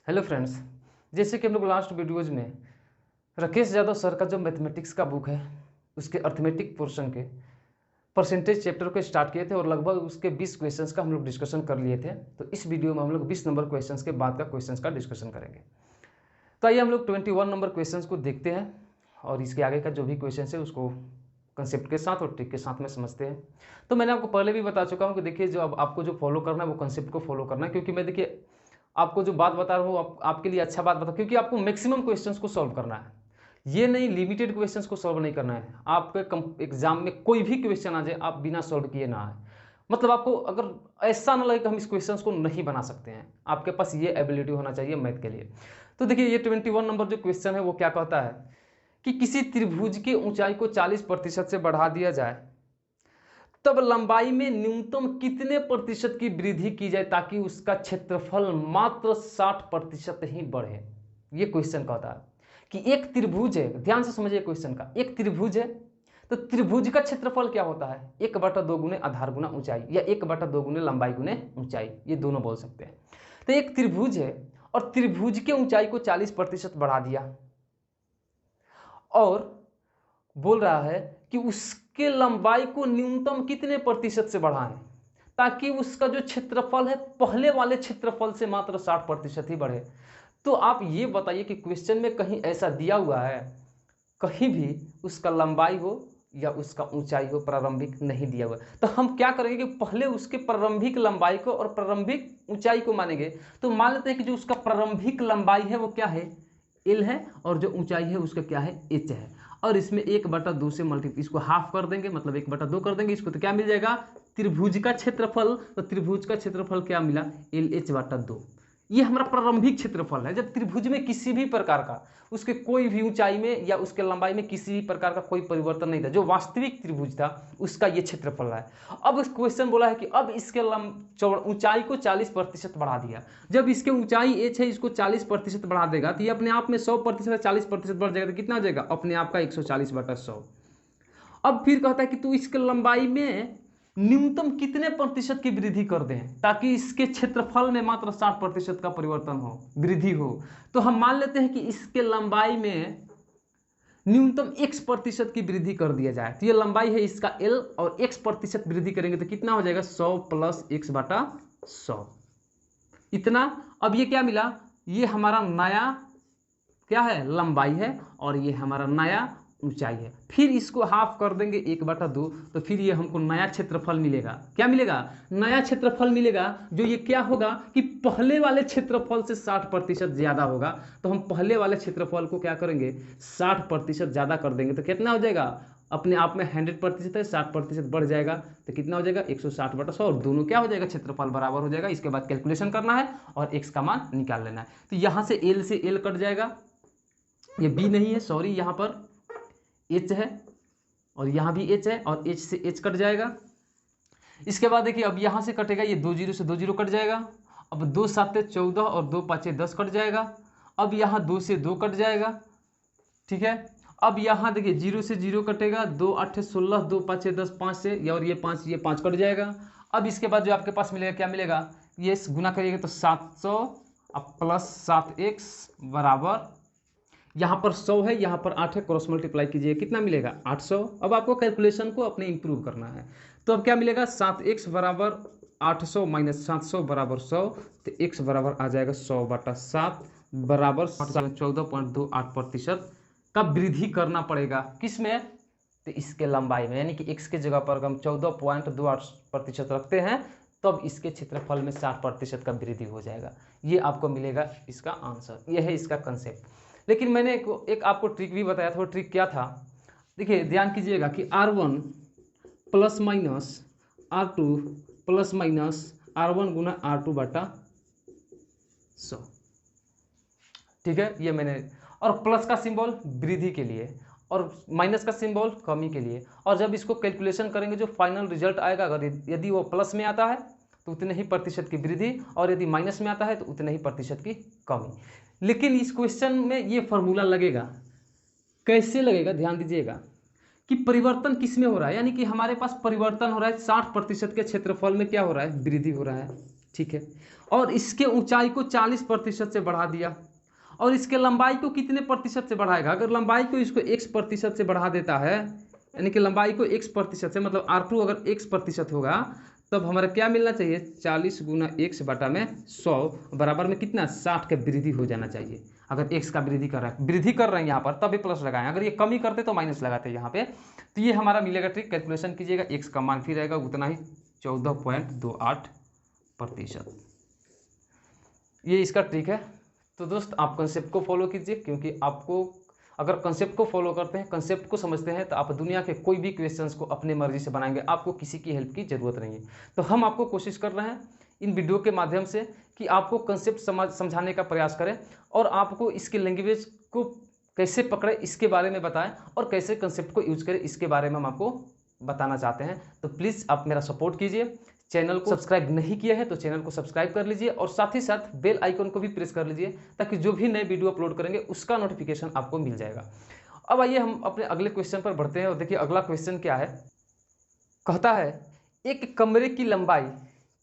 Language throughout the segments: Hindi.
हेलो फ्रेंड्स, जैसे कि हम लोग लास्ट वीडियोज़ में राकेश यादव सर का जो मैथमेटिक्स का बुक है उसके अर्थमेटिक पोर्शन के परसेंटेज चैप्टर को स्टार्ट किए थे और लगभग उसके 20 क्वेश्चंस का हम लोग डिस्कशन कर लिए थे। तो इस वीडियो में हम लोग 20 नंबर क्वेश्चंस के बाद का क्वेश्चंस का डिस्कशन करेंगे। तो आइए हम लोग 21 नंबर क्वेश्चंस को देखते हैं और इसके आगे का जो भी क्वेश्चन है उसको कंसेप्ट के साथ और ट्रिक के साथ में समझते हैं। तो मैंने आपको पहले भी बता चुका हूँ कि देखिए जो अब आपको जो फॉलो करना है वो कंसेप्ट को फॉलो करना है, क्योंकि मैं देखिए आपको जो बात बता रहा हूँ आपके लिए अच्छा बात बता, क्योंकि आपको मैक्सिमम क्वेश्चंस को सॉल्व करना है। ये नहीं लिमिटेड क्वेश्चंस को सॉल्व नहीं करना है। आपके एग्जाम में कोई भी क्वेश्चन आ जाए आप बिना सॉल्व किए ना आए। मतलब आपको अगर ऐसा ना लगे कि हम इस क्वेश्चंस को नहीं बना सकते हैं, आपके पास ये एबिलिटी होना चाहिए मैथ के लिए। तो देखिए ये 21 नंबर जो क्वेश्चन है वो क्या कहता है कि किसी त्रिभुज की ऊंचाई को 40% से बढ़ा दिया जाए तब लंबाई में न्यूनतम कितने प्रतिशत की वृद्धि की जाए ताकि उसका क्षेत्रफल मात्र 60% ही बढ़े। ये क्वेश्चन कहता है कि एक त्रिभुज है, ध्यान से समझिए क्वेश्चन का। एक त्रिभुज है तो त्रिभुज का क्षेत्रफल क्या होता है? 1/2 गुने आधार गुना ऊंचाई, या 1/2 गुने लंबाई गुने ऊंचाई, ये दोनों बोल सकते हैं। तो एक त्रिभुज है और त्रिभुज के ऊंचाई को 40% बढ़ा दिया और बोल रहा है कि उसके लंबाई को न्यूनतम कितने प्रतिशत से बढ़ाएं ताकि उसका जो क्षेत्रफल है पहले वाले क्षेत्रफल से मात्र 60% ही बढ़े। तो आप ये बताइए कि क्वेश्चन में कहीं ऐसा दिया हुआ है, कहीं भी उसका लंबाई हो या उसका ऊंचाई हो प्रारंभिक नहीं दिया हुआ। तो हम क्या करेंगे कि पहले उसके प्रारंभिक लंबाई को और प्रारंभिक ऊंचाई को मानेंगे। तो मान लेते हैं कि जो उसका प्रारंभिक लंबाई है वो क्या है? एल है, और जो ऊंचाई है उसका क्या है? एच है। और इसमें 1/2 से मल्टीप्लाई, इसको हाफ कर देंगे मतलब 1/2 कर देंगे इसको, तो क्या मिल जाएगा? त्रिभुज का क्षेत्रफल। तो त्रिभुज का क्षेत्रफल क्या मिला? LH/2। ये हमारा प्रारंभिक क्षेत्रफल है। जब त्रिभुज में किसी भी प्रकार का उसके कोई भी ऊंचाई में या उसके लंबाई में किसी भी प्रकार का कोई परिवर्तन नहीं था, जो वास्तविक त्रिभुज था उसका ये क्षेत्रफल है। अब क्वेश्चन बोला है कि अब इसके ऊंचाई को 40% बढ़ा दिया। जब इसके ऊंचाई h है इसको 40% बढ़ा देगा तो ये अपने आप में 100% 40% बढ़ जाएगा, तो कितना हो जाएगा? अपने आप का 140/100। अब फिर कहता है कि तू इसके लंबाई में न्यूनतम कितने प्रतिशत की वृद्धि कर दें ताकि इसके क्षेत्रफल में मात्र 60% का परिवर्तन हो, वृद्धि हो। तो हम मान लेते हैं कि इसके लंबाई में न्यूनतम x% की वृद्धि कर दिया जाए। तो ये लंबाई है इसका l और x% वृद्धि करेंगे तो कितना हो जाएगा? 100 + x/100 इतना। अब ये क्या मिला? ये हमारा नया क्या है? लंबाई है, और ये हमारा नया ऊंचाई है। फिर इसको हाफ कर देंगे 1/2, तो फिर ये हमको नया क्षेत्रफल मिलेगा। क्या मिलेगा? नया क्षेत्रफल मिलेगा, जो ये क्या होगा कि पहले वाले क्षेत्रफल से 60% ज्यादा होगा। तो हम पहले वाले क्षेत्रफल को क्या करेंगे? 60% ज्यादा कर देंगे तो कितना हो जाएगा? अपने आप में 100% है, 60% बढ़ जाएगा तो कितना हो जाएगा? 160/100, और दोनों क्या हो जाएगा? क्षेत्रफल बराबर हो जाएगा। इसके बाद कैलकुलेशन करना है और x का मान निकाल लेना है। तो यहाँ से l से l कट जाएगा, ये b नहीं है सॉरी, यहाँ पर h है और यहाँ भी h है, और h से h कट जाएगा। इसके बाद देखिए अब यहाँ से कटेगा, ये 2 0 से 2 0 कट जाएगा। अब 2 7 14 और 2 5 10 कट जाएगा। अब यहाँ 2 से 2 कट जाएगा, ठीक है। अब यहाँ देखिए 0 से 0 कटेगा, 2 8 16, 2 5 10, 5 से, और ये 5 कट जाएगा। अब इसके बाद जो आपके पास मिलेगा क्या मिलेगा? ये गुना करिएगा तो 700 प्लस 7x बराबर, यहाँ पर 100 है, यहाँ पर 8 है, क्रॉस मल्टीप्लाई कीजिए कितना मिलेगा? 800। अब आपको कैलकुलेशन को अपने इंप्रूव करना है। तो अब क्या मिलेगा? 7x बराबर 800 माइनस 700 बराबर 100, तो x बराबर आ जाएगा 100/7 बराबर 14.28% का वृद्धि करना पड़ेगा। किस में? तो इसके लंबाई में, यानी कि x के जगह पर हम 14.28% रखते हैं तब इसके क्षेत्रफल में 60% का वृद्धि हो जाएगा। ये आपको मिलेगा इसका आंसर। ये है इसका कंसेप्ट। लेकिन मैंने एक आपको ट्रिक भी बताया था। वो ट्रिक क्या था? देखिए ध्यान कीजिएगा कि R1 plus minus R2 plus minus R1 गुना R2/100, ठीक है। ये मैंने, और प्लस का सिंबल वृद्धि के लिए और माइनस का सिंबल कमी के लिए। और जब इसको कैलकुलेशन करेंगे जो फाइनल रिजल्ट आएगा, अगर यदि वो प्लस में आता है तो उतने ही प्रतिशत की वृद्धि, और यदि माइनस में आता है तो उतने ही प्रतिशत की कमी। लेकिन इस क्वेश्चन में ये फॉर्मूला लगेगा। कैसे लगेगा? ध्यान दीजिएगा कि परिवर्तन किस में हो रहा है, यानी कि हमारे पास परिवर्तन हो रहा है 60% के क्षेत्रफल में क्या हो रहा है? वृद्धि हो रहा है, ठीक है। और इसके ऊंचाई को 40% से बढ़ा दिया, और इसके लंबाई को कितने प्रतिशत से बढ़ाएगा? अगर लंबाई को इसको x% से बढ़ा देता है, यानी कि लंबाई को x% से, मतलब R2 अगर x% होगा, तब हमारा क्या मिलना चाहिए? 40 गुना x बटा में 100 बराबर में कितना? 60 का वृद्धि हो जाना चाहिए। अगर x का वृद्धि कर रहा है, वृद्धि कर रहे हैं यहाँ पर, तभी प्लस लगाएं। अगर ये कमी करते तो माइनस लगाते यहाँ पे। तो ये हमारा मिलेगा ट्रिक। कैलकुलेशन कीजिएगा, x का मान फिर रहेगा उतना ही 14.28%। ये इसका ट्रिक है। तो दोस्त आप कंसेप्ट को फॉलो कीजिए, क्योंकि आपको अगर कंसेप्ट को फॉलो करते हैं, कंसेप्ट को समझते हैं, तो आप दुनिया के कोई भी क्वेश्चंस को अपने मर्जी से बनाएंगे, आपको किसी की हेल्प की ज़रूरत नहीं है। तो हम आपको कोशिश कर रहे हैं इन वीडियो के माध्यम से कि आपको कंसेप्ट समझाने का प्रयास करें, और आपको इसके लैंग्वेज को कैसे पकड़े इसके बारे में बताएं, और कैसे कंसेप्ट को यूज करें इसके बारे में हम आपको बताना चाहते हैं। तो प्लीज़ आप मेरा सपोर्ट कीजिए। चैनल को सब्सक्राइब नहीं किया है तो चैनल को सब्सक्राइब कर लीजिए, और साथ ही साथ बेल आइकन को भी प्रेस कर लीजिए, ताकि जो भी नए वीडियो अपलोड करेंगे उसका नोटिफिकेशन आपको मिल जाएगा। अब आइए हम अपने अगले क्वेश्चन पर बढ़ते हैं, और देखिए अगला क्वेश्चन क्या है। कहता है एक कमरे की लंबाई,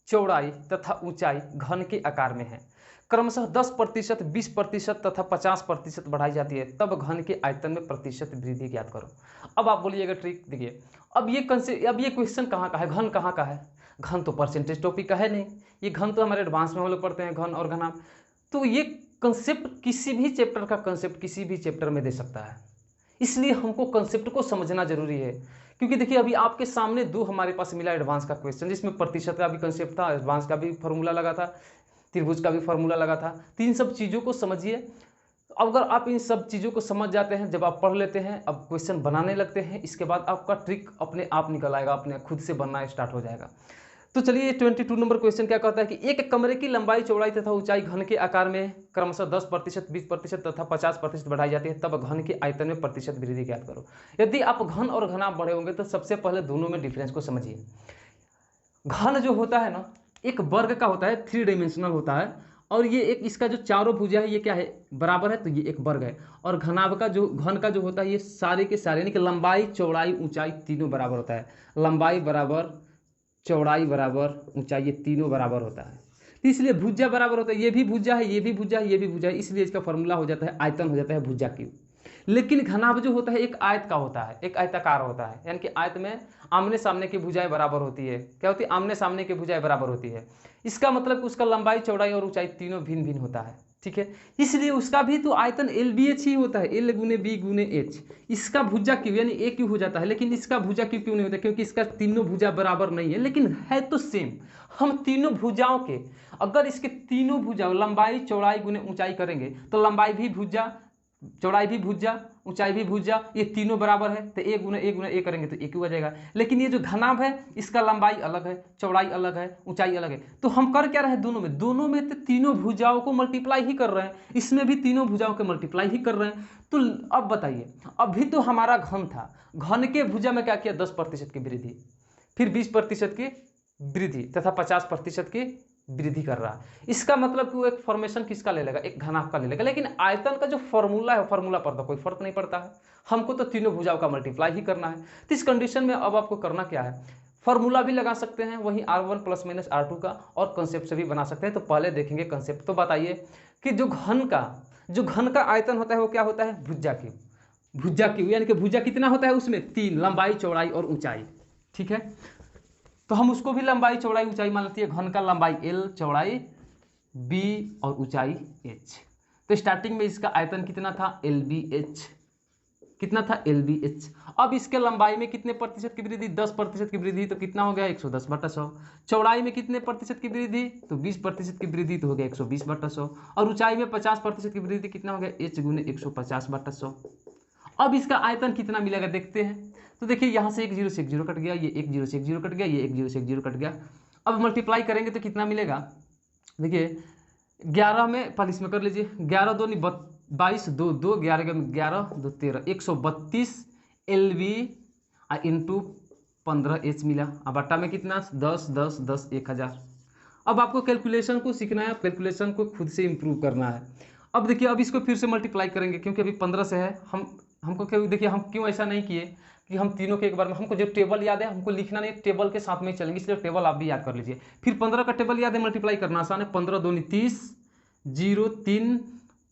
चौड़ाई तथा ऊंचाई घन के आकार में है, क्रमशः 10%, 20% तथा 50% बढ़ाई जाती है, तब घन के आयतन में प्रतिशत वृद्धि ज्ञात करो। अब आप बोलिएगा ट्रिक। देखिए अब ये क्वेश्चन कहाँ का है? घन कहाँ का है? घन तो परसेंटेज टॉपिक का है नहीं, ये घन तो हमारे एडवांस में हम लोग पढ़ते हैं, घन और घनाभ। तो ये कंसेप्ट किसी भी चैप्टर का कंसेप्ट किसी भी चैप्टर में दे सकता है, इसलिए हमको कंसेप्ट को समझना जरूरी है। क्योंकि देखिए अभी आपके सामने दो हमारे पास मिला एडवांस का क्वेश्चन, जिसमें प्रतिशत का भी कंसेप्ट था, एडवांस का भी फॉर्मूला लगा था, त्रिभुज का भी फॉर्मूला लगा था। तो इन सब चीज़ों को समझिए। अगर आप इन सब चीज़ों को समझ जाते हैं, जब आप पढ़ लेते हैं, अब क्वेश्चन बनाने लगते हैं, इसके बाद आपका ट्रिक अपने आप निकल आएगा, अपने खुद से बनना स्टार्ट हो जाएगा। तो चलिए 22 नंबर क्वेश्चन क्या कहता है कि एक कमरे की लंबाई, चौड़ाई तथा ऊंचाई घन के आकार में क्रमशः 10%, 20% तथा 50% बढ़ाई जाती है, तब घन के आयतन में प्रतिशत वृद्धि ज्ञात करो। यदि आप घन और घनाभ बढ़े होंगे तो सबसे पहले दोनों में डिफरेंस को समझिए। घन जो होता है ना, एक वर्ग का होता है, 3 डायमेंशनल होता है, और ये एक इसका जो चारों भुजा है ये क्या है? बराबर है, तो ये एक वर्ग है। और घनाभ का जो घन का जो होता है, ये सारे के सारे, यानी कि लंबाई, चौड़ाई, ऊंचाई तीनों बराबर होता है। लंबाई बराबर, चौड़ाई बराबर, ऊंचाई, ये तीनों बराबर होता है। तो इसलिए भुजा बराबर होता है, ये भी भुजा है, ये भी भुजा है, ये भी भुजा है, इसलिए इसका फॉर्मूला हो जाता है, आयतन हो जाता है भुजा क्यूब। लेकिन घनाभ जो होता है एक आयत का होता है, एक आयताकार होता है, यानी कि आयत में आमने सामने की भुजाएं बराबर होती है। क्या होती है? आमने सामने की भुजाएं बराबर होती है। इसका मतलब कि उसका लंबाई, चौड़ाई और ऊंचाई तीनों भिन्न भिन्न होता है। ठीक है, इसलिए उसका भी तो आयतन LBH ही होता है, L गुने B गुने H। इसका भुजा क्यों, यानी A क्यों हो जाता है, लेकिन इसका भुजा क्यों नहीं होता? क्योंकि इसका तीनों भुजा बराबर नहीं है, लेकिन है तो सेम। हम तीनों भुजाओं के, अगर इसके तीनों भुजा लंबाई, चौड़ाई गुने ऊंचाई करेंगे, तो लंबाई भी भुजा, चौड़ाई भी भुजा, ऊंचाई भी भुजा, ये तीनों बराबर है, तो A गुना A करेंगे तो A क्यों आ जाएगा। लेकिन ये जो घनाभ है, इसका लंबाई अलग है, चौड़ाई अलग है, ऊंचाई अलग है। तो हम कर क्या रहे हैं? दोनों में तो तीनों भुजाओं को मल्टीप्लाई ही कर रहे हैं, इसमें भी तीनों भुजाओं को मल्टीप्लाई ही कर रहे हैं। तो अब बताइए, अभी तो हमारा घन था, घन के भुजा में क्या किया? 10% की वृद्धि, फिर 20% की वृद्धि तथा 50% की वृद्धि कर रहा है। इसका मतलब कि वो एक फॉर्मेशन किसका ले लेगा? एक घनाभ का ले लेगा। लेकिन आयतन का जो फॉर्मूला है, फॉर्मूला पर तो कोई फर्क नहीं पड़ता है, हमको तो तीनों भुजाओं का मल्टीप्लाई ही करना है। तो इस कंडीशन में अब आपको करना क्या है? फॉर्मूला भी लगा सकते हैं वहीं R1 ± R2 का, और कंसेप्ट से भी बना सकते हैं। तो पहले देखेंगे कंसेप्ट। तो बताइए कि जो घन का आयतन होता है वो क्या होता है? भुजा क्यूब। भुजा क्यूब यानी कि भुजा कितना होता है उसमें? 3, लंबाई, चौड़ाई और ऊंचाई। ठीक है, तो हम उसको भी लंबाई, चौड़ाई, ऊंचाई मान लेते हैं। घन का लंबाई L, चौड़ाई B और ऊंचाई H। तो स्टार्टिंग में इसका आयतन कितना था? LBH। कितना था? LBH। अब इसके लंबाई में कितने प्रतिशत की वृद्धि? 10% की वृद्धि, तो कितना हो गया? 110/100। चौड़ाई में कितने प्रतिशत की वृद्धि? तो 20% की वृद्धि, तो हो गया 120/100। और ऊंचाई में 50% की वृद्धि, कितना हो गया? H गुने 150/100। अब इसका आयतन कितना मिलेगा देखते हैं। तो देखिए यहाँ से 1 0 से 1 0 कट गया, ये 1 0 से 1 0 कट गया, ये 1 0 से 1 0 कट गया। अब मल्टीप्लाई करेंगे तो कितना मिलेगा? देखिए 11 में, पहले इसमें कर लीजिए, 11 2 22, 2 2, 11 11 2 13, 132 LB इंटू 15H मिला। अब बट्टा में कितना? 10 10 10, 1000। अब आपको कैलकुलेशन को सीखना है, कैलकुलेशन को खुद से इम्प्रूव करना है। अब देखिए, अब इसको फिर से मल्टीप्लाई करेंगे, क्योंकि अभी 15 से है। हमको क्यों, देखिए हम क्यों ऐसा नहीं किए? कि हम तीनों के एक बार में, हमको जो टेबल याद है हमको लिखना नहीं, टेबल के साथ में ही चलेंगे, इसलिए टेबल आप भी याद कर लीजिए। फिर 15 का टेबल याद है, मल्टीप्लाई करना आसान है, 15 दूनी 30, 0 3,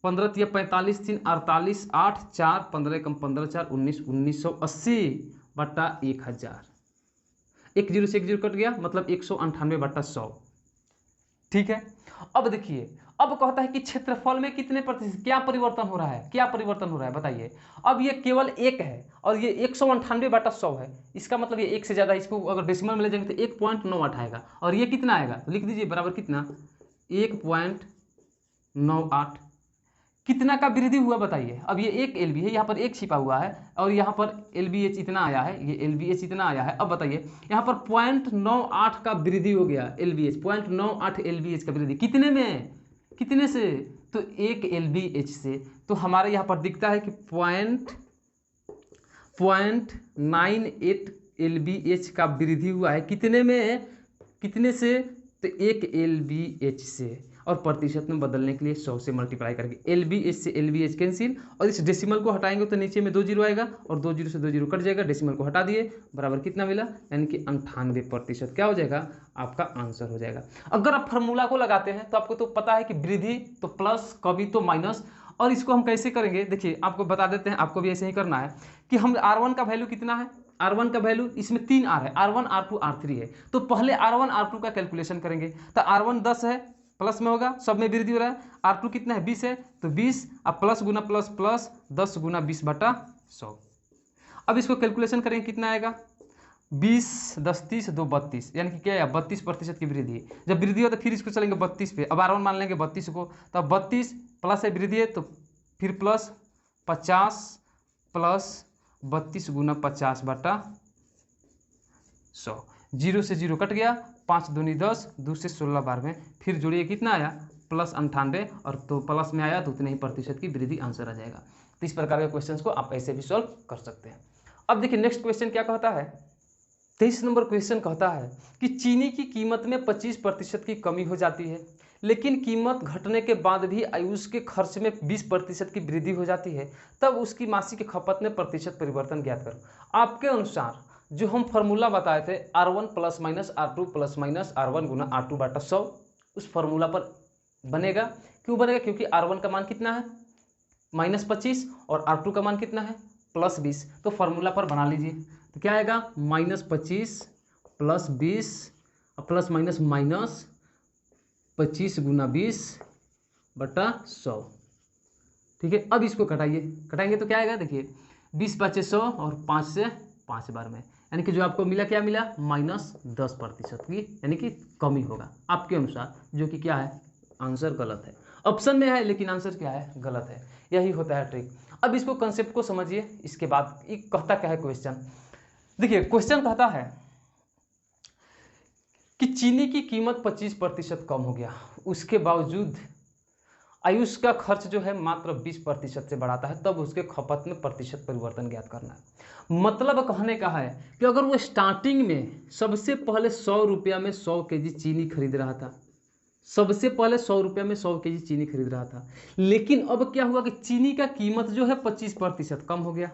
15 तिया 45, 3 48, 8 4, 15 कम 15 4 19, 1980 बटा 1000। एक जीरो से एक जीरो कट गया, मतलब 198 बटा 100। ठीक है, अब देखिए, अब कहता है कि क्षेत्रफल में कितने प्रतिशत, क्या परिवर्तन हो रहा है, क्या परिवर्तन हो रहा है बताइए। अब ये केवल एक है और ये 198 बटा 100 है, इसका मतलब ये एक से ज्यादा, इसको अगर डेसिमल में ले जाएंगे तो 1.98 आएगा, और ये कितना आएगा तो लिख दीजिए बराबर कितना, 1.98। कितना का वृद्धि हुआ बताइए। अब ये एक एल बी है, यहाँ पर एक छिपा हुआ है, और यहाँ पर एल बी एच इतना आया है, ये एल बी एच इतना आया है। अब बताइए यहाँ पर 0.98 का वृद्धि हो गया, L B H 0.98 L B H का वृद्धि कितने में, कितने से, तो एक एल बी एच से। तो हमारे यहाँ पर दिखता है कि 0.98 एल बी एच का वृद्धि हुआ है, कितने में, कितने से, तो एक एल बी एच से, और प्रतिशत में बदलने के लिए 100 से मल्टीप्लाई करके एल बी एच से एल बी एच कैंसिल, और इस डेसिमल को हटाएंगे तो नीचे में 2 जीरो आएगा, और 2 जीरो से 2 जीरो कट जाएगा, डेसिमल को हटा दिए, बराबर कितना मिला, यानी कि 98% क्या हो जाएगा, आपका आंसर हो जाएगा। अगर आप फार्मूला को लगाते हैं तो आपको तो पता है कि वृद्धि तो प्लस, कभी तो माइनस, और इसको हम कैसे करेंगे, देखिए आपको बता देते हैं, आपको भी ऐसे ही करना है कि हम R1 का वैल्यू कितना है, R1 का वैल्यू, इसमें 3 R है, R1 R2 R3 है, तो पहले R1 R2 का कैलकुलेशन करेंगे। तो R1 10 है, प्लस में होगा, सब में वृद्धि हो रहा है, R2 कितना है 20 है, तो 20, अब प्लस गुना प्लस प्लस 10 गुना 20 बटा 100। अब इसको कैलकुलेशन करेंगे कितना आएगा, 20 10 30 2 32, यानी कि क्या है 32% की वृद्धि। जब वृद्धि हो तो फिर इसको चलेंगे 32 पे, अब R1 मान लेंगे 32 को, तो अब 32 प्लस है, वृद्धि है तो फिर प्लस 50 प्लस 32 गुना 50 बटा 100, 0 से 0 कट गया, 5 दूनी 10, 2 से 16 बार में, फिर जोड़िए कितना आया, प्लस 98, और तो प्लस में आया तो उतने ही प्रतिशत की वृद्धि आंसर आ जाएगा। तो इस प्रकार के क्वेश्चंस को आप ऐसे भी सॉल्व कर सकते हैं। अब देखिए नेक्स्ट क्वेश्चन क्या कहता है, 23 नंबर क्वेश्चन कहता है कि चीनी की कीमत में 25% की कमी हो जाती है, लेकिन कीमत घटने के बाद भी आयुष के खर्च में 20% की वृद्धि हो जाती है, तब उसकी मासिक खपत में प्रतिशत परिवर्तन ज्ञात करो। आपके अनुसार जो हम फार्मूला बताए थे R1 plus minus R2 plus minus R1 गुना R2 बटा 100, उस फार्मूला पर बनेगा। क्यों बनेगा, क्योंकि R1 का मान कितना है -25 और R2 का मान कितना है +20, तो फार्मूला पर बना लीजिए। तो क्या आएगा, -25 प्लस 20 प्लस माइनस माइनस 25 गुना 20 बटा 100। ठीक है, अब इसको कटाइए, कटाएंगे तो क्या आएगा, देखिए 20 बचे 100 और 5 से 5 बार में, यानी कि जो आपको मिला क्या मिला, -10% की, यानी कि कमी होगा आपके अनुसार, जो कि क्या है, आंसर गलत है। ऑप्शन में है लेकिन आंसर क्या है, गलत है। यही होता है ट्रिक। अब इसको कंसेप्ट को समझिए, इसके बाद एक कहता क्या है क्वेश्चन, देखिए क्वेश्चन कहता है कि चीनी की कीमत 25% कम हो गया, उसके बावजूद आयुष का खर्च जो है मात्र 20% से बढ़ाता है, तब उसके खपत में प्रतिशत परिवर्तन ज्ञात करना है। मतलब कहने का है कि अगर वो स्टार्टिंग में सबसे पहले 100 रुपया में 100 केजी चीनी खरीद रहा था, सबसे पहले 100 रुपया में 100 केजी चीनी खरीद रहा था, लेकिन अब क्या हुआ कि चीनी का कीमत जो है 25% कम हो गया,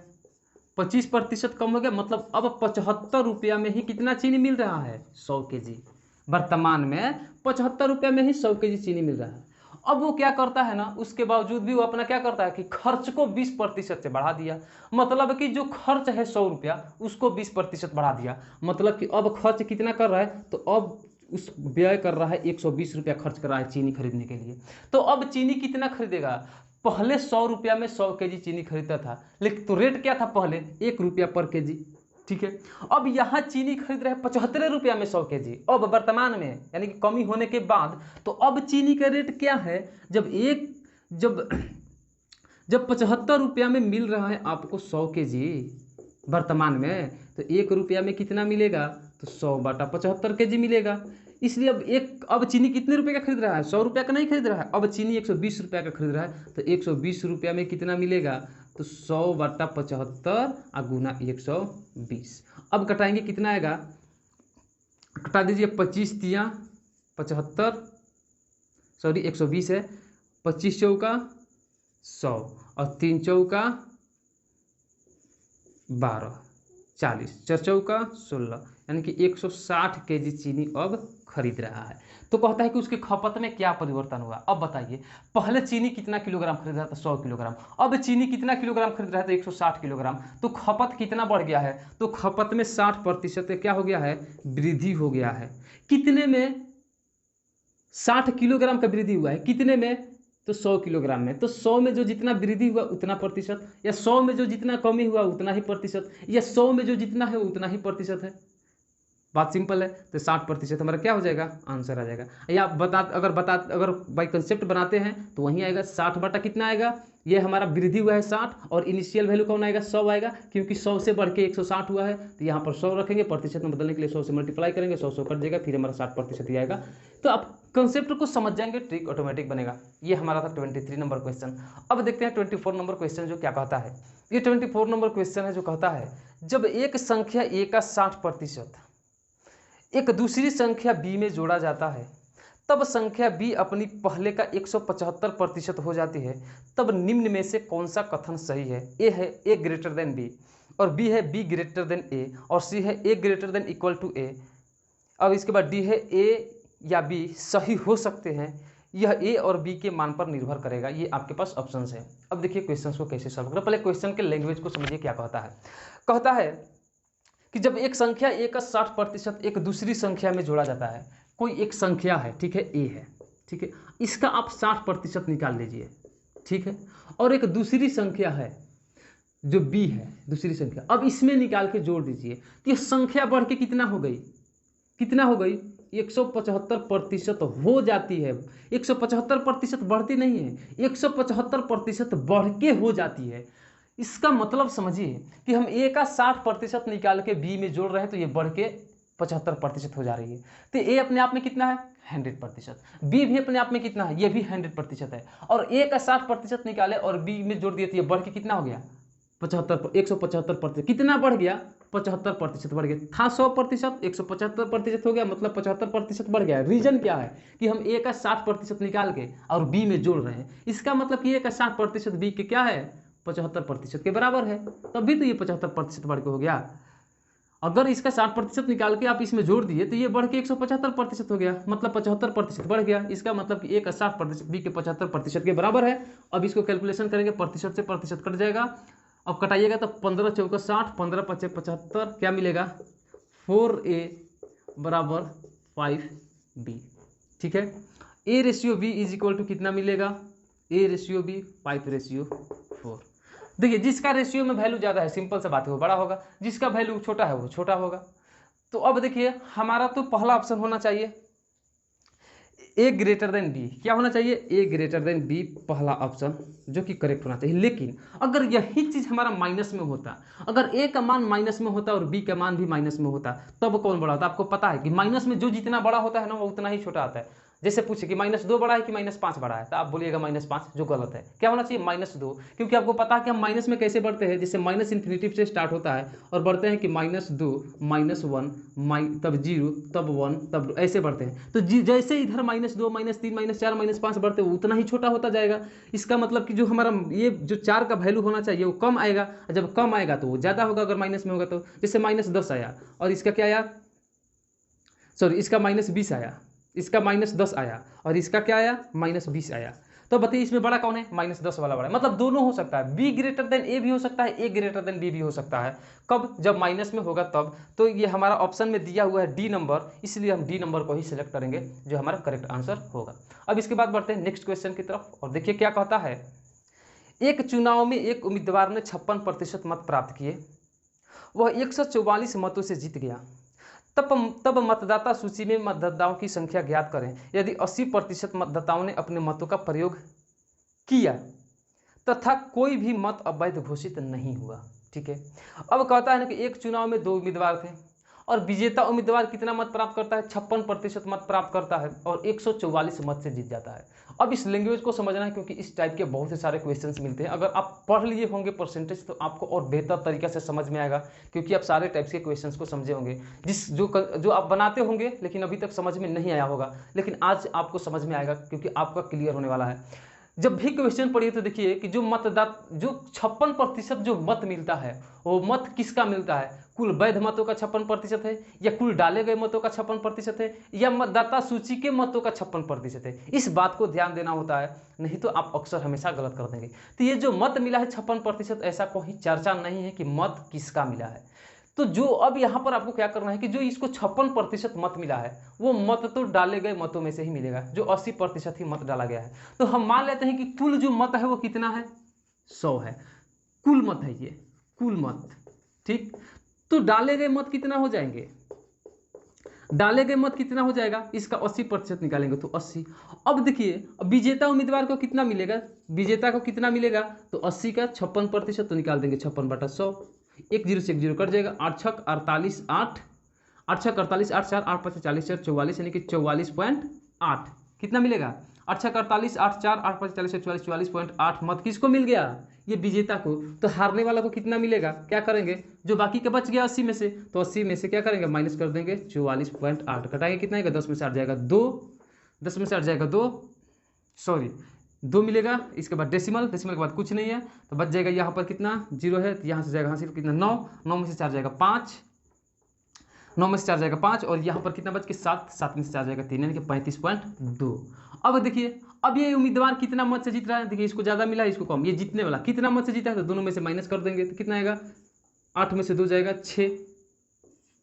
25% कम हो गया, मतलब अब 75 रुपया में ही कितना चीनी मिल रहा है, 100 केजी। वर्तमान में 75 रुपया में ही 100 केजी चीनी मिल रहा है। अब वो क्या करता है ना, उसके बावजूद भी वो अपना क्या करता है कि खर्च को 20% से बढ़ा दिया, मतलब कि जो खर्च है 100 रुपया उसको 20% बढ़ा दिया, मतलब कि अब खर्च कितना कर रहा है, तो अब उस व्यय कर रहा है 120 रुपया खर्च कर रहा है चीनी खरीदने के लिए। तो अब चीनी कितना खरीदेगा, पहले 100 रुपया में 100 केजी चीनी खरीदता था, लेकिन तो रेट क्या था पहले, 1 रुपया पर केजी। ठीक है, अब यहाँ चीनी खरीद रहे हैं 75 रुपया में 100 केजी, अब वर्तमान में, यानी कि कमी होने के बाद। तो अब चीनी का रेट क्या है, जब 75 रुपया में मिल रहा है आपको 100 केजी वर्तमान में, तो 1 रुपया में कितना मिलेगा, तो 100 बटा 75 केजी मिलेगा। इसलिए अब चीनी कितने रुपए का खरीद रहा है, 100 रुपया का नहीं खरीद रहा है, अब चीनी 120 रुपया का खरीद रहा है, तो 120 रुपया में कितना मिलेगा, तो 100 बटा 75 और गुना 120। अब कटाएंगे कितना आएगा, कटा दीजिए, 25 तिया 75, सॉरी 120 है, 25 चौका 100 और 3 चौका 12, 40, 4 चौका 16, यानी कि 160 केजी चीनी अब खरीद रहा है। तो कहता है कि उसकी खपत में क्या परिवर्तन हुआ। अब बताइए, पहले चीनी कितना किलोग्राम खरीद रहा था, 100 किलोग्राम, अब चीनी कितना किलोग्राम खरीद रहा था, 160 किलोग्राम, तो खपत कितना बढ़ गया है, तो खपत में 60% क्या हो गया है, वृद्धि हो गया है। कितने में, 60 किलोग्राम का वृद्धि हुआ है, कितने में, तो 100 किलोग्राम में। तो 100 में जो जितना वृद्धि हुआ उतना प्रतिशत, या 100 में जो जितना कमी हुआ उतना ही प्रतिशत, या 100 में जो जितना है उतना ही प्रतिशत है। बात सिंपल है। तो 60% हमारा क्या हो जाएगा, आंसर आ जाएगा। या अगर बाई कंसेप्ट बनाते हैं तो वहीं आएगा 60 बटा कितना आएगा, ये हमारा वृद्धि हुआ है 60, और इनिशियल वैल्यू कौन आएगा, 100 आएगा, क्योंकि 100 से बढ़ के 160 हुआ है, तो यहाँ पर 100 रखेंगे, प्रतिशत में बदलने के लिए 100 से मल्टीप्लाई करेंगे, 100 कट जाएगा, फिर हमारा 60% ही आएगा। तो आप कंसेप्ट को समझ जाएंगे, ट्रिक ऑटोमेटिक बनेगा। ये हमारा था 23 नंबर क्वेश्चन। अब देखते हैं 24 नंबर क्वेश्चन जो क्या कहता है। ये 24 नंबर क्वेश्चन है जो कहता है, जब एक संख्या a का 60% एक दूसरी संख्या b में जोड़ा जाता है, तब संख्या b अपनी पहले का 175% हो जाती है, तब निम्न में से कौन सा कथन सही है। a है a ग्रेटर देन b, और b है b ग्रेटर देन a, और c है a greater than equal to a। अब इसके बाद d है a या b सही हो सकते हैं, यह a और b के मान पर निर्भर करेगा। ये आपके पास ऑप्शंस है। अब देखिए क्वेश्चन को कैसे सॉल्व करें। पहले क्वेश्चन के लैंग्वेज को समझिए क्या कहता है। कहता है कि जब एक संख्या a का 60% एक दूसरी संख्या में जोड़ा जाता है, कोई एक संख्या है, ठीक है, a है, ठीक है, इसका आप 60% निकाल लीजिए, ठीक है, और एक दूसरी संख्या है जो b है, दूसरी संख्या, अब इसमें निकाल के जोड़ दीजिए, तो ये संख्या बढ़ के कितना हो गई, कितना हो गई, 175% हो जाती है। 175% बढ़ती नहीं है, 175% बढ़ के हो जाती है। इसका मतलब समझिए कि हम a का 60% निकाल के b में जोड़ रहे हैं, तो ये बढ़ के 75% हो जा रही है। तो a अपने आप में कितना है, 100%, b भी अपने आप में कितना है, ये भी 100% है, और a का 60% निकाले और b में जोड़ दिए तो ये बढ़ के कितना हो गया, 175%। कितना बढ़ गया, 75% बढ़ गया था। 100% 175% हो गया, मतलब 75% बढ़ गया। रीजन क्या है कि हम a का 60% निकाल के और b में जोड़ रहे हैं, इसका मतलब कि a का 60% b के क्या है, 75% के बराबर है, तब भी तो ये 75% बढ़ के हो गया। अगर इसका 60% निकाल के आप इसमें जोड़ दिए तो ये बढ़ के 175% हो गया, मतलब 75% बढ़ गया। इसका मतलब कि a का 60% b के 75% के बराबर है। अब इसको कैलकुलेशन करेंगे, प्रतिशत से प्रतिशत कट जाएगा। अब कटाइएगा तो 15 चौका 60, 15 पचे 75, क्या मिलेगा, 4a बराबर 5b, ठीक है। a ratio b is equal to कितना मिलेगा, a रेशियो b 5:4। देखिए जिसका रेशियो में वैल्यू ज़्यादा है, सिंपल सा बात है, वो बड़ा होगा, जिसका वैल्यू छोटा है वो छोटा होगा। तो अब देखिए हमारा तो पहला ऑप्शन होना चाहिए a ग्रेटर देन b, क्या होना चाहिए, a ग्रेटर देन b, पहला ऑप्शन जो कि करेक्ट होना चाहिए। लेकिन अगर यही चीज़ हमारा माइनस में होता, अगर a का मान माइनस में होता और b का मान भी माइनस में होता, तब कौन बड़ा होता। आपको पता है कि माइनस में जो जितना बड़ा होता है ना वो उतना ही छोटा आता है। जैसे पूछे कि -2 बड़ा है कि -5 बड़ा है, तो आप बोलिएगा -5, जो गलत है। क्या होना चाहिए, -2, क्योंकि आपको पता है कि हम माइनस में कैसे बढ़ते हैं, जैसे माइनस इन्फिनिटी से स्टार्ट होता है और बढ़ते हैं कि -2 -1 तब 0 तब 1 तब ऐसे बढ़ते हैं। तो जैसे इधर -2 -3 -4 -5 बढ़ते हैं उतना ही छोटा होता जाएगा। इसका मतलब कि जो हमारा ये जो 4 का वैल्यू होना चाहिए वो कम आएगा, जब कम आएगा तो वो ज़्यादा होगा अगर माइनस में होगा तो। जैसे -10 आया और इसका क्या आया, सॉरी इसका -20 आया, इसका -10 आया और इसका क्या आया, -20 आया। तो बताइए इसमें बड़ा कौन है, -10 वाला बड़ा है। मतलब दोनों हो सकता है, b ग्रेटर देन a भी हो सकता है, a ग्रेटर देन b भी हो सकता है। कब, जब माइनस में होगा तब। तो ये हमारा ऑप्शन में दिया हुआ है डी नंबर, इसलिए हम डी नंबर को ही सिलेक्ट करेंगे जो हमारा करेक्ट आंसर होगा। अब इसके बाद बढ़ते हैं नेक्स्ट क्वेश्चन की तरफ और देखिए क्या कहता है। एक चुनाव में एक उम्मीदवार ने 56% मत प्राप्त किए, वह 144 मतों से जीत गया। तब मतदाता सूची में मतदाताओं की संख्या ज्ञात करें। यदि 80% मतदाताओं ने अपने मतों का प्रयोग किया तथा कोई भी मत अवैध घोषित नहीं हुआ, ठीक है। अब कहता है ना कि एक चुनाव में 2 उम्मीदवार थे और विजेता उम्मीदवार कितना मत प्राप्त करता है, 56% मत प्राप्त करता है और 144 मत से जीत जाता है। अब इस लैंग्वेज को समझना है क्योंकि इस टाइप के बहुत से सारे क्वेश्चंस मिलते हैं। अगर आप पढ़ लिए होंगे परसेंटेज तो आपको और बेहतर तरीके से समझ में आएगा, क्योंकि आप सारे टाइप्स के क्वेश्चंस को समझे होंगे जो आप बनाते होंगे लेकिन अभी तक समझ में नहीं आया होगा, लेकिन आज आपको समझ में आएगा क्योंकि आपका क्लियर होने वाला है। जब भी क्वेश्चन पढ़िए तो देखिए कि जो 56% जो मत मिलता है वो मत किसका मिलता है, कुल वैध मतों का 56% है, या कुल डाले गए मतों का 56% है, या मतदाता सूची के मतों का 56% है। इस बात को ध्यान देना होता है, नहीं तो आप अक्सर हमेशा गलत कर देंगे। तो ये जो मत मिला है 56%, ऐसा कोई चर्चा नहीं है कि मत किसका मिला है। तो जो अब यहाँ पर आपको क्या करना है कि जो इसको 56% मत मिला है, वो मत तो डाले गए मतों में से ही मिलेगा, जो 80% ही मत डाला गया है। तो हम मान लेते हैं कि कुल जो मत है वो कितना है, 100 है, कुल मत है ये, कुल मत, ठीक। तो डाले गए मत कितना हो जाएंगे, डाले गए मत कितना हो जाएगा, इसका 80% निकालेंगे तो 80। अब देखिए विजेता उम्मीदवार को कितना मिलेगा, विजेता को कितना मिलेगा, तो 80 का 56%, तो निकाल देंगे 56/100, 1 0 से 1 0 कट जाएगा, 8 छक 48, 8 8 छक 48, 8 4 8 5 40 44, यानी कि 44.8 कितना मिलेगा, 8 छक 48, 8 4 8 5 40 44, 44.8 मत किसको मिल गया, ये विजेता को। तो हारने वाला को कितना मिलेगा, क्या करेंगे, जो बाकी का बच गया 80 में से, तो 80 में से क्या करेंगे, माइनस कर देंगे, 44.8 कटाएंगे, कितना आएगा, 10 में से 8 जाएगा 2, 10 में से 8 जाएगा 2, सॉरी 2 मिलेगा। इसके बाद डेसिमल, डेसिमल के बाद कुछ नहीं है, तो बच जाएगा यहाँ पर कितना 0 है, तो यहाँ से जाएगा सिर्फ कितना 9, 9 में से 4 जाएगा 5, 9 में से 4 जाएगा 5, और यहाँ पर कितना बच के 7, 7 में से 4 जाएगा 3, यानी कि 35.2। अब देखिए अब ये उम्मीदवार कितना मत से जीत रहा है, देखिए इसको ज़्यादा मिला है, इसको कम, ये जीतने वाला कितना मत से जीता है, तो दोनों में से माइनस कर देंगे, तो कितना आएगा, 8 में से 2 जाएगा 6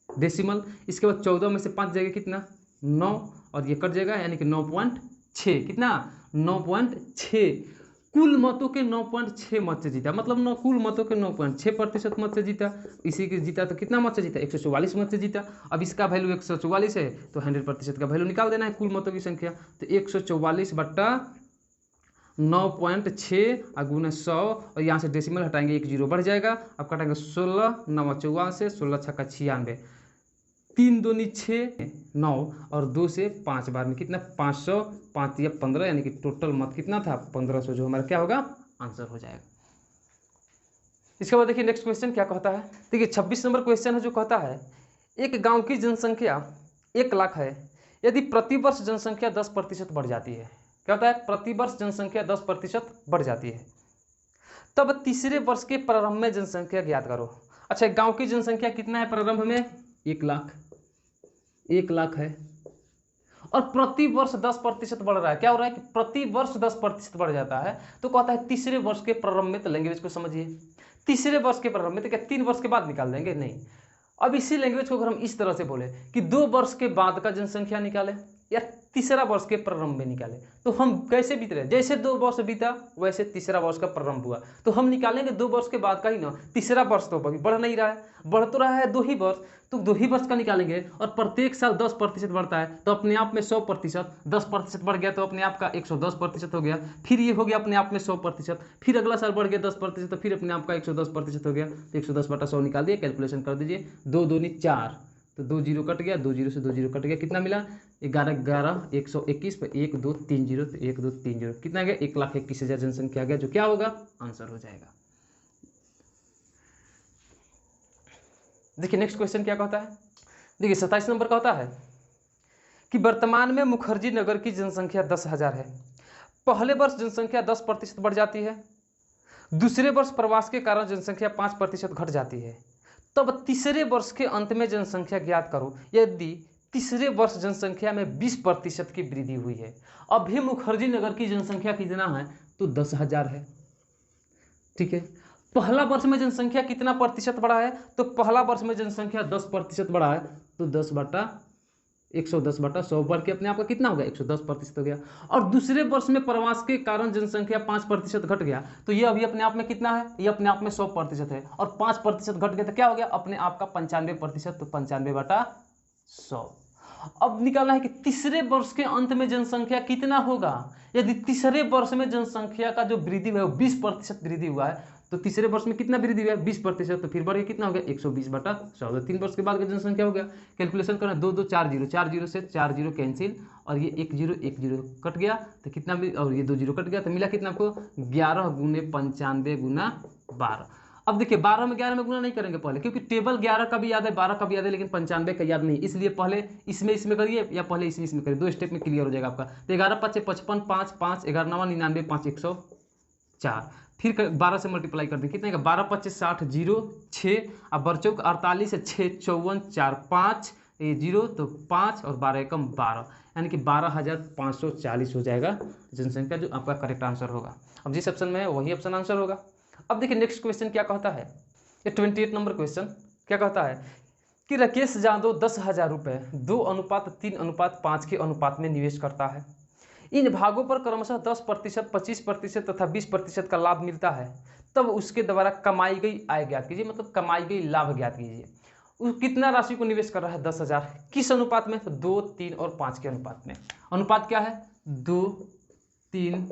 डेसिमल, इसके बाद 14 में से 5 जाएगा कितना 9, और ये कट जाएगा, यानी कि 9.6, कितना 9.6, कुल मतों के 9.6 मत से जीता, मतलब कुल मतों के 9.6% मत से जीता। इसी के जीता तो कितना मत से जीता, 144 मत से जीता। अब इसका वैल्यू 144 है, तो 100% का वैल्यू निकाल देना है कुल मतों की संख्या, तो 144/9.6 गुना 100, और यहाँ से डेसिमल हटाएंगे, 1 0 बढ़ जाएगा। अब काटेंगे 16 9 54 से, 16 छक्का 96, 3 2 6 9, और 2 से 5 बार में कितना 500, 5 या 15, यानी कि टोटल मत कितना था 1500, जो हमारा क्या होगा आंसर हो जाएगा। इसके बाद देखिए नेक्स्ट क्वेश्चन क्या कहता है, देखिए 26 नंबर क्वेश्चन है, जो कहता है एक गांव की जनसंख्या 1 लाख है, यदि प्रतिवर्ष जनसंख्या 10% बढ़ जाती है, क्या होता है, प्रतिवर्ष जनसंख्या 10% बढ़ जाती है, तब तीसरे वर्ष के प्रारंभ में जनसंख्या ज्ञात करो। अच्छा, गांव की जनसंख्या कितना है प्रारंभ में, 1 लाख, 1 लाख है, और प्रति वर्ष 10% बढ़ रहा है। क्या हो रहा है कि प्रति वर्ष 10% बढ़ जाता है, तो कहता है तीसरे वर्ष के प्रारंभ में, तो लैंग्वेज को समझिए, तीसरे वर्ष के प्रारंभ में, तो क्या 3 वर्ष के बाद निकाल देंगे, नहीं। अब इसी लैंग्वेज को अगर हम इस तरह से बोले कि 2 वर्ष के बाद का जनसंख्या निकाले, या तीसरा वर्ष के प्रारंभ में निकाले, तो हम कैसे बीत रहे, जैसे 2 वर्ष बीता वैसे तीसरा वर्ष का प्रारंभ हुआ, तो हम निकालेंगे 2 वर्ष के बाद का ही ना, तीसरा वर्ष तो अभी बढ़ नहीं रहा है, बढ़ तो रहा है 2 ही वर्ष, तो 2 ही वर्ष का निकालेंगे, और प्रत्येक साल 10% बढ़ता है, तो अपने आप में 100%, 10% बढ़ गया तो अपने आप का 110% हो गया, फिर ये हो गया अपने आप में 100%, फिर अगला साल बढ़ गया 10%, तो फिर अपने आप का 110% हो गया, तो 110/100 निकाल दिए, कैलकुलेशन कर दीजिए, 2 दूनी 4, तो 2 0 कट गया, 2 0 से 2 0 कट गया, कितना मिला 11 11 121 पर 1 2 3 0, तो 1 2 3 0 कितना गया, 1,21,000 जनसंख्या आ गया, जो क्या होगा आंसर हो जाएगा। देखिए नेक्स्ट क्वेश्चन क्या कहता है, देखिए 27 नंबर कहता है कि वर्तमान में मुखर्जी नगर की जनसंख्या 10,000 है, पहले वर्ष जनसंख्या 10% बढ़ जाती है, दूसरे वर्ष प्रवास के कारण जनसंख्या 5% घट जाती है, तब तीसरे वर्ष के अंत में जनसंख्या ज्ञात करो यदि तीसरे वर्ष जनसंख्या में 20% की वृद्धि हुई है। अभी मुखर्जी नगर की जनसंख्या कितना है, तो 10,000 है, ठीक है। पहला वर्ष में जनसंख्या कितना प्रतिशत बढ़ा है, तो पहला वर्ष में जनसंख्या 10% बढ़ा है, तो 10/110/100 बढ़ के अपने आप का कितना हो गया 110% हो गया। और दूसरे वर्ष में प्रवास के कारण जनसंख्या 5% घट गया, तो ये अभी अपने आप में कितना है, ये अपने आप में 100% है, और 5% घट गया तो क्या हो गया अपने आप का 95%, तो 95/100। अब निकालना है कि तीसरे वर्ष के अंत में जनसंख्या कितना होगा, यदि तीसरे वर्ष में जनसंख्या का जो वृद्धि हुआ है 20% वृद्धि हुआ है, तो तीसरे वर्ष में कितना वृद्धि हुआ है 20%, तो फिर बढ़ के कितना हो गया 120/100, 3 वर्ष के बाद का जनसंख्या हो गया। कैलकुलेशन करना 2 2 4 0, 4 0 से 4 0 कैंसिल, और ये 1 0 1 0 कट गया, तो कितना, और ये 2 0 कट गया, तो मिला कितना आपको 11 गुने 95 गुना 12। अब देखिए 12 में 11 में गुना नहीं करेंगे पहले, क्योंकि टेबल 11 का भी याद है 12 का भी याद है, लेकिन 95 का याद नहीं, इसलिए पहले इसमें करिए, या पहले इसमें करिए, 2 स्टेप में क्लियर हो जाएगा आपका। तो 11 5 55 5 5 11 9 99 5 104, फिर 12 से मल्टीप्लाई कर दें, कितने का 12 25 60 0 6 अब बरचौक 48 है 6 54 4 5 ये 0 तो 5 और 12 एकम 12 यानी कि 12,540 हो जाएगा जनसंख्या, जो आपका करेक्ट आंसर होगा। अब जिस ऑप्शन में है वही ऑप्शन आंसर होगा। अब देखिए नेक्स्ट क्वेश्चन क्या कहता है, ये 28 नंबर क्वेश्चन क्या कहता है कि राकेश यादव 10,000 रुपये 2:3:5 के अनुपात में निवेश करता है। इन भागों पर क्रमशः 10%, 25% तथा 20% का लाभ मिलता है, तब उसके द्वारा कमाई गई आय ज्ञात कीजिए, मतलब कमाई गई लाभ ज्ञात कीजिए। वो कितना राशि को निवेश कर रहा है 10,000, किस अनुपात में, तो 2, 3 और 5 के अनुपात में। अनुपात क्या है 2, 3,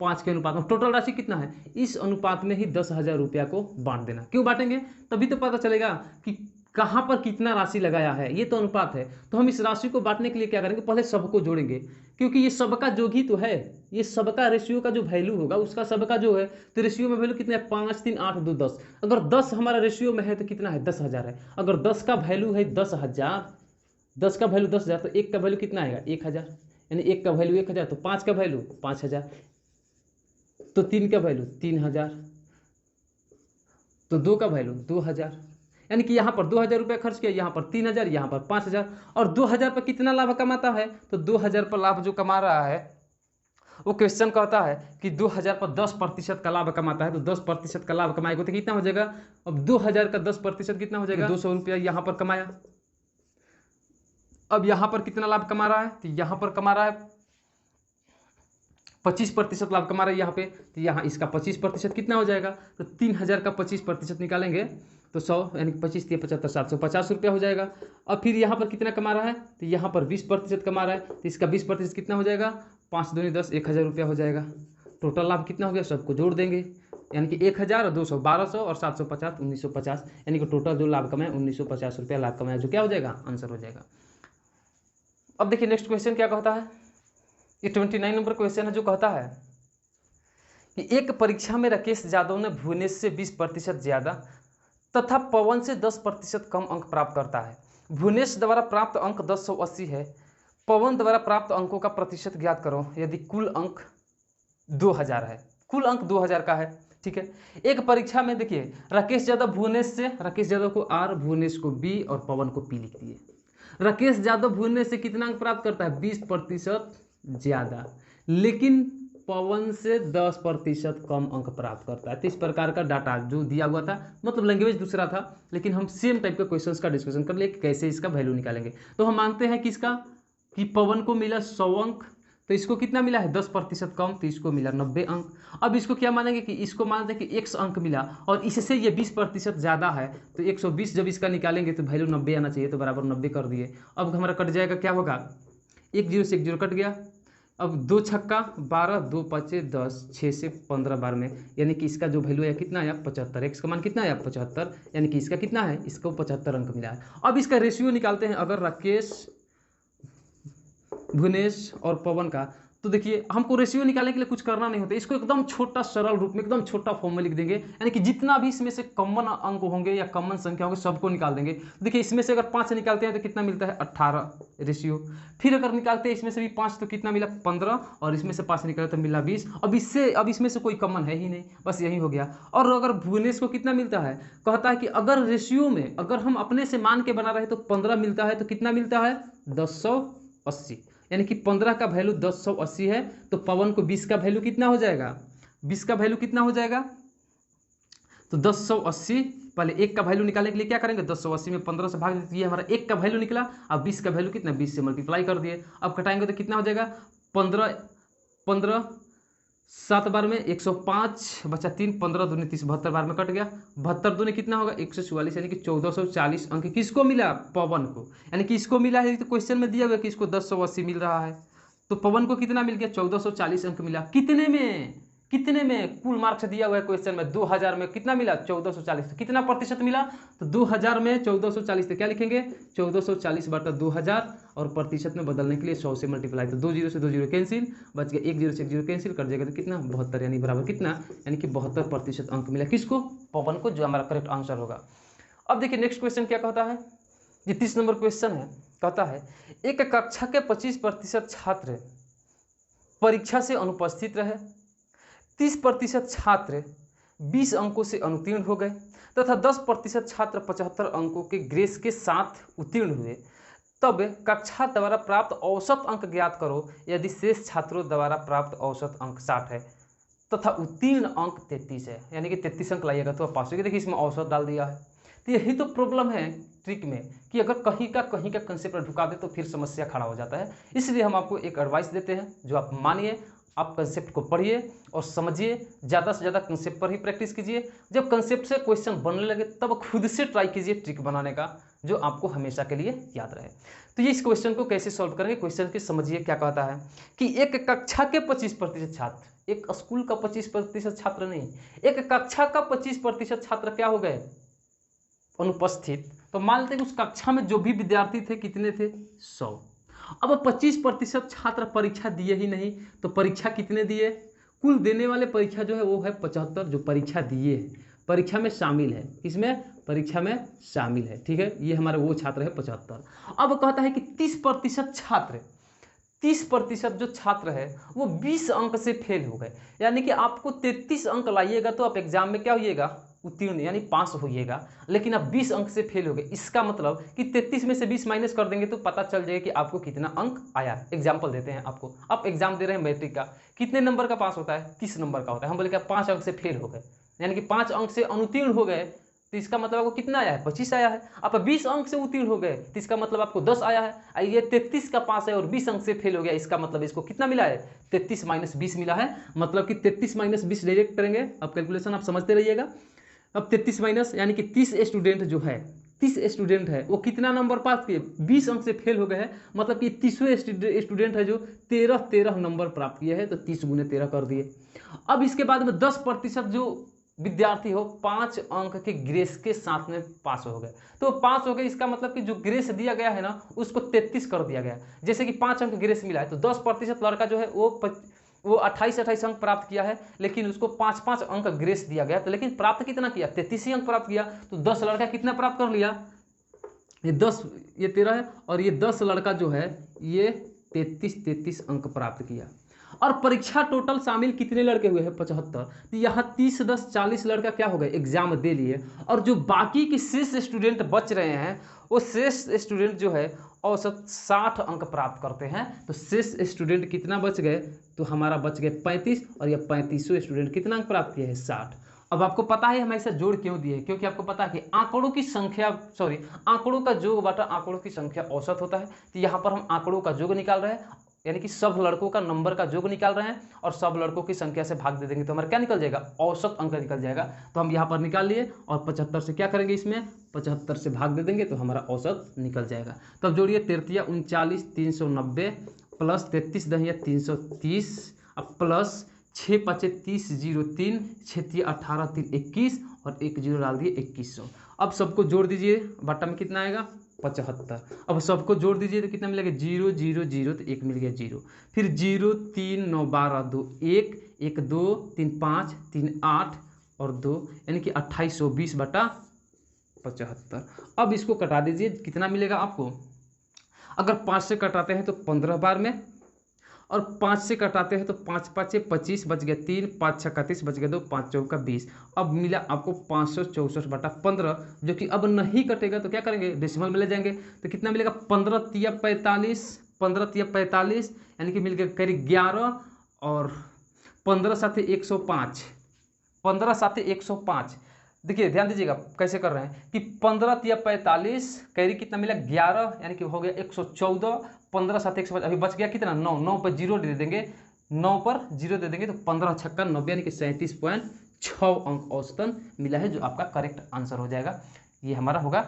5 के अनुपात में। टोटल राशि कितना है, इस अनुपात में ही 10,000 रुपया को बांट देना। क्यों बांटेंगे, तभी तो पता चलेगा कि कहाँ पर कितना राशि लगाया है, ये तो अनुपात है। तो हम इस राशि को बांटने के लिए क्या करेंगे, पहले सबको जोड़ेंगे, क्योंकि ये सबका जोग ही तो है, ये सबका रेशियो का जो वैल्यू होगा उसका सबका जो है, तो रेशियो में वैल्यू कितना है 5, 3, 8, 2, 10। अगर 10 हमारा रेशियो में है तो कितना है 10,000 है। अगर 10 का वैल्यू है 10,000, 10 का वैल्यू 10,000 तो 1 का वैल्यू कितना आएगा 1,000, यानी 1 का वैल्यू 1,000, तो 5 का वैल्यू 5,000, तो 3 का वैल्यू 3,000, तो 2 का वैल्यू 2,000, यानी कि यहाँ पर 2,000 रुपये खर्च किया, यहाँ पर 3,000, यहाँ पर 5,000। और 2,000 पर कितना लाभ कमाता है, तो 2,000 पर लाभ जो कमा रहा है वो क्वेश्चन कहता है कि 2,000 पर 10% का लाभ कमाता है, तो 10% का लाभ कमाएगा तो कितना हो जाएगा। अब 2,000 का 10% कितना हो जाएगा, 200 रुपया यहाँ पर कमाया। अब यहाँ पर कितना लाभ कमा रहा है, तो यहाँ पर कमा रहा है 25% लाभ कमा रहा है यहाँ पे, तो यहाँ इसका 25% कितना हो जाएगा, तो 3,000 का 25% निकालेंगे तो 100, यानी कि 25 3 75 750 रुपया हो जाएगा। अब फिर यहाँ पर कितना कमा रहा है, तो यहाँ पर 20% कमा रहा है, तो इसका 20% कितना हो जाएगा, 5 दूनी 10, 1,000 रुपया हो जाएगा। टोटल लाभ कितना हो गया, सबको जोड़ देंगे, यानी कि 1,000 और 200 1,200 और 750 1,950, यानी कि टोटल जो लाभ कमाया 1,950 रुपया लाभ कमाया, जो क्या हो जाएगा आंसर हो जाएगा। अब देखिए नेक्स्ट क्वेश्चन क्या कहता है, ये 29 नंबर क्वेश्चन है, जो कहता है कि एक परीक्षा में राकेश यादव ने भुवनेश से 20% ज्यादा तथा पवन से 10% कम अंक प्राप्त करता है। भुवनेश द्वारा प्राप्त अंक 1080 है, पवन द्वारा प्राप्त अंकों का प्रतिशत ज्ञात करो यदि कुल अंक 2,000 है। कुल अंक 2,000 का है, ठीक है। एक परीक्षा में देखिए राकेश यादव भुवनेश से, राकेश यादव को R, भुवनेश को B और पवन को P लिख दिए। राकेश यादव भुवनेश से कितना अंक प्राप्त करता है 20% ज्यादा, लेकिन पवन से 10% कम अंक प्राप्त करता है। तो इस प्रकार का डाटा जो दिया हुआ था, मतलब लैंग्वेज दूसरा था, लेकिन हम सेम टाइप के क्वेश्चंस का डिस्कशन कर लिए कि कैसे इसका वैल्यू निकालेंगे। तो हम मानते हैं कि इसका कि पवन को मिला 100 अंक, तो इसको कितना मिला है 10% कम, तो इसको मिला 90 अंक। अब इसको क्या मानेंगे कि इसको मानते हैं कि 100 अंक मिला और इससे ये 20% ज़्यादा है, तो 120 जब इसका निकालेंगे तो वैल्यू 90 आना चाहिए, तो बराबर 90 कर दिए। अब हमारा कट जाएगा, क्या होगा 1 0 से 1 0 कट गया। अब 2 छक्का 12, 2 5 10, 6 से 15 बार में, यानी कि इसका जो वैल्यू है कितना आया 75, एक्स का मान कितना आया 75, यानी कि इसका कितना है, इसको 75 अंक मिला है। अब इसका रेशियो निकालते हैं, अगर राकेश, भुवनेश और पवन का, तो देखिए हमको रेशियो निकालने के लिए कुछ करना नहीं होता, इसको एकदम छोटा सरल रूप में एकदम छोटा फॉर्म में लिख देंगे, यानी कि जितना भी इसमें से कॉमन अंक होंगे या कॉमन संख्या होंगे सबको निकाल देंगे। देखिए इसमें से अगर 5 निकालते हैं तो कितना मिलता है 18 रेशियो, फिर अगर निकालते हैं इसमें से भी 5 तो कितना मिला 15, और इसमें से 5 निकाले तो मिला 20। अब इसमें से कोई कॉमन है ही नहीं, बस यही हो गया। और अगर भुवनेश को कितना मिलता है, कहता है कि अगर रेशियो में अगर हम अपने से मान के बना रहे तो 15 मिलता है, तो कितना मिलता है 1080, यानी कि 15 का वैल्यू 1080 है, तो पवन को 20 का वैल्यू कितना हो जाएगा, 20 का वैल्यू कितना हो जाएगा, तो 1080। पहले 1 का वैल्यू निकालने के लिए क्या करेंगे, 1080 में 15 से भाग दिए, हमारा 1 का वैल्यू निकला। अब 20 का वैल्यू कितना, 20 से मल्टीप्लाई कर दिए। अब घटाएंगे तो कितना हो जाएगा 15 7 बार में 105 बचा 3, 15 दूनी 30, 72 बार में कट गया। 72 दूनी कितना होगा 144, यानी कि 1440 अंक किसको मिला, पवन को, यानी कि इसको मिला है, तो क्वेश्चन में दिया हुआ कि इसको 1080 मिल रहा है, तो पवन को कितना मिल गया 1440 अंक मिला। कितने में कुल मार्क्स दिया हुआ है क्वेश्चन में, 2000 में कितना मिला 1440, तो कितना प्रतिशत मिला, तो 2000 में 1440, तो क्या लिखेंगे 1440 बटा 2000, और प्रतिशत में बदलने के लिए 100 से मल्टीप्लाई, तो 2 0 से 2 0 कैंसिल, बच गया 1 0 से 1 0 कैंसिल कर जाएगा, तो कितना 72, यानी बराबर कितना, यानी कि 72% अंक मिला किसको, पवन को, जो हमारा करेक्ट आंसर होगा। अब देखिए नेक्स्ट क्वेश्चन क्या कहता है, ये 30 नंबर क्वेश्चन है, कहता है एक कक्षा के 25% छात्र परीक्षा से अनुपस्थित रहे, 30% छात्र 20 अंकों से अनुत्तीर्ण हो गए तथा 10% छात्र 75 अंकों के ग्रेस के साथ उत्तीर्ण हुए, तब कक्षा द्वारा प्राप्त औसत अंक ज्ञात करो यदि शेष छात्रों द्वारा प्राप्त औसत अंक 60 है तथा उत्तीर्ण अंक 33 है, यानी कि 33 अंक लाइएगा तो आप पास होगी। देखिए इसमें औसत डाल दिया है। तो यही तो प्रॉब्लम है ट्रिक में कि अगर कहीं का कंसेप्ट ढुका दे तो फिर समस्या खड़ा हो जाता है। इसलिए हम आपको एक एडवाइस देते हैं जो आप मानिए, आप कंसेप्ट को पढ़िए और समझिए, ज़्यादा से ज़्यादा कंसेप्ट पर ही प्रैक्टिस कीजिए। जब कंसेप्ट से क्वेश्चन बनने लगे तब खुद से ट्राई कीजिए ट्रिक बनाने का, जो आपको हमेशा के लिए याद रहे। तो ये इस क्वेश्चन को कैसे सॉल्व करेंगे, क्वेश्चन की समझिए क्या कहता है कि एक कक्षा के 25% छात्र, एक स्कूल का 25% छात्र नहीं, एक कक्षा का 25% छात्र क्या हो गए, अनुपस्थित। तो मान लेते हैं कि उस कक्षा में जो भी विद्यार्थी थे कितने थे, 100। अब 25% छात्र परीक्षा दिए ही नहीं, तो परीक्षा कितने दिए, कुल देने वाले परीक्षा जो है वो है 75, जो परीक्षा दिए परीक्षा में शामिल है, इसमें परीक्षा में शामिल है, ठीक है। ये हमारे वो छात्र है 75। अब कहता है कि 30% छात्र, 30% जो छात्र है वो 20 अंक से फेल हो गए, यानी कि आपको 33 अंक लाइएगा तो आप एग्जाम में क्या होइएगा, उत्तीर्ण यानी पास होइएगा, लेकिन आप 20 अंक से फेल हो गए। इसका मतलब कि 33 में से 20 माइनस कर देंगे तो पता चल जाएगा कि आपको कितना अंक आया। एग्जाम्पल देते हैं आपको, आप एग्जाम दे रहे हैं मैट्रिक का, कितने नंबर का पास होता है, 30 नंबर का होता है। हम बोले क्या 5 अंक से फेल हो गए, यानी कि 5 अंक से अनुत्तीर्ण हो गए, तो इसका मतलब आपको कितना आया है, 25 आया है। आप 20 अंक से उत्तीर्ण हो गए तो इसका मतलब आपको 10 आया है। ये 33 का पास है और 20 अंक से फेल हो गया, इसका मतलब इसको कितना मिला है, 33 माइनस 20 मिला है। मतलब कि 33 माइनस 20 डायरेक्ट करेंगे, अब कैलकुलेशन आप समझते रहिएगा। अब 33 माइनस यानी कि 30 स्टूडेंट जो है, 30 स्टूडेंट है वो कितना नंबर पास किए, 20 अंक से फेल हो गए हैं, मतलब कि 30वें स्टूडेंट है जो 13 नंबर प्राप्त किए हैं, तो 30 गुने 13 कर दिए। अब इसके बाद में 10% जो विद्यार्थी हो 5 अंक के ग्रेस के साथ में पास हो गए, तो पास हो गए, इसका मतलब कि जो ग्रेस दिया गया है ना उसको 33 कर दिया गया। जैसे कि 5 अंक ग्रेस मिला है तो 10% लड़का जो है वो 28 अंक प्राप्त किया है, लेकिन उसको 5 अंक ग्रेस दिया गया, तो लेकिन प्राप्त कितना किया, 33 ही अंक प्राप्त किया। तो 10 लड़का कितना प्राप्त कर लिया, ये 10, ये 13 है, और ये 10 लड़का जो है ये 33 अंक प्राप्त किया। और परीक्षा टोटल शामिल कितने लड़के हुए हैं, 75। तो यहाँ 30 10 40 लड़का क्या हो गए, एग्जाम दे लिए, और जो बाकी के शेष स्टूडेंट बच रहे हैं वो शेष स्टूडेंट जो है औसत 60 अंक प्राप्त करते हैं। तो शेष स्टूडेंट कितना बच गए, तो हमारा बच गए 35, और ये 35 स्टूडेंट कितना अंक प्राप्त किए हैं, 60। अब आपको पता है हम ऐसा जोड़ क्यों दिए, क्योंकि आपको पता है कि आंकड़ों की संख्या, आंकड़ों का योग बटा आंकड़ों की संख्या औसत होता है। तो यहाँ पर हम आंकड़ों का योग निकाल रहे हैं, यानी कि सब लड़कों का नंबर का योग निकाल रहे हैं, और सब लड़कों की संख्या से भाग दे देंगे तो हमारा क्या निकल जाएगा, औसत अंक निकल जाएगा। तो हम यहाँ पर निकाल लिए, और 75 से क्या करेंगे, इसमें 75 से भाग दे देंगे तो हमारा औसत निकल जाएगा। तब जोड़िए, 33 39 390 प्लस 33 दहिया 330, अब प्लस 6 5 30 03, 6 18 3 21, और 1 0 डाल दिए 2100। अब सबको जोड़ दीजिए, बट्टा में कितना आएगा, 75। अब सबको जोड़ दीजिए तो कितना मिलेगा, 0 0 0, तो 1 मिल गया 0, फिर 0 3 9 12 2 1 1 2 3 5 3 8 और 2, यानी कि 2820 बटा 75। अब इसको कटा दीजिए, कितना मिलेगा आपको, अगर 5 से कटाते हैं तो 15 बार में, और 5 से कटाते हैं तो 5 5 25 बच गया 3, 5 6 31 बच गया 2, 5 4 20। अब मिला आपको 564 बटा 15, जो कि अब नहीं कटेगा तो क्या करेंगे, डेसिमल में ले जाएंगे, तो कितना मिलेगा, 15 तिया 45, 15 तिया 45, यानी कि मिल गया करीब 11, और 15 साथ 105, 15 साथ 105। देखिए ध्यान दीजिएगा कैसे कर रहे हैं कि 15 तिया 45 कैरी कितना मिला, 11, यानी कि हो गया 114, 15 साथ 105, अभी बच गया कितना, 9, 9 पर 0 दे देंगे, 9 पर 0 दे देंगे तो 15 छक्का 90, यानी कि 37.6 अंक औसतन मिला है, जो आपका करेक्ट आंसर हो जाएगा। ये हमारा होगा।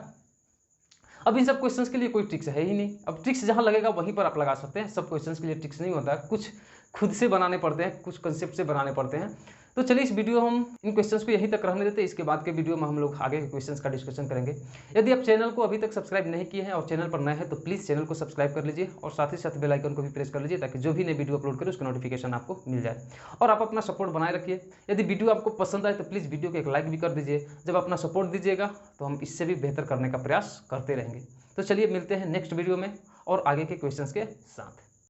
अब इन सब क्वेश्चंस के लिए कोई ट्रिक्स है ही नहीं, अब ट्रिक्स जहां लगेगा वहीं पर आप लगा सकते हैं। सब क्वेश्चंस के लिए ट्रिक्स नहीं होता, कुछ खुद से बनाने पड़ते हैं, कुछ कंसेप्ट से बनाने पड़ते हैं। तो चलिए इस वीडियो हम इन क्वेश्चंस को यहीं तक रहने देते हैं, इसके बाद के वीडियो में हम लोग आगे के क्वेश्चंस का डिस्कशन करेंगे। यदि आप चैनल को अभी तक सब्सक्राइब नहीं किए हैं और चैनल पर नए हैं तो प्लीज़ चैनल को सब्सक्राइब कर लीजिए, और साथ ही साथ बेल आइकन को भी प्रेस कर लीजिए, ताकि जो भी नई वीडियो अपलोड करें उसका नोटिफिकेशन आपको मिल जाए। और आप अपना सपोर्ट बनाए रखिए। यदि वीडियो आपको पसंद आए तो प्लीज़ वीडियो को एक लाइक भी कर दीजिए। जब अपना सपोर्ट दीजिएगा तो हम इससे भी बेहतर करने का प्रयास करते रहेंगे। तो चलिए मिलते हैं नेक्स्ट वीडियो में और आगे के क्वेश्चंस के साथ।